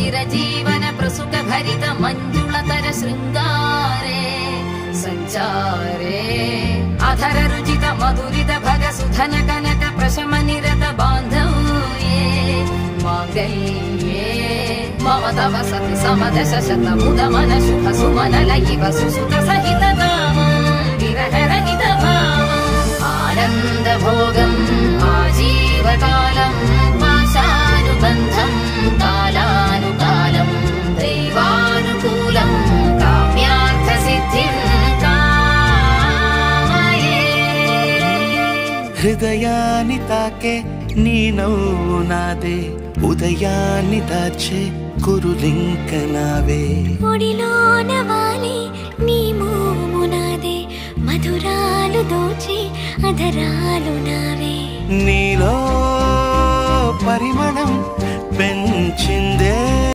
चिरजीवन प्रसुख भरित मंजुलतर शृंगारे संचारे अधर रुचित मधुरित भग सुधन कनक प्रशम निरत बांधव्ये मांगल्ये मम तव सति समदश शत मुद मन शुभ सुमन लयिव सुसुत सहित विरह रहित भावम् आनंद भोगम् आजीवकालम् पाशानुबन्धम् कालानुकालम् दैवानुकूलम् काम्यार्थ सिद्धिम् कामये हृदयानि ताके नी नव्वु नादे उदयाన్ని దాచే కురులింక నావే ఒడిలోన వాలి నీ మోము నాదే మధురాలు దోచి అధరాలు నావే నీలో పరిమళం పెంచిందే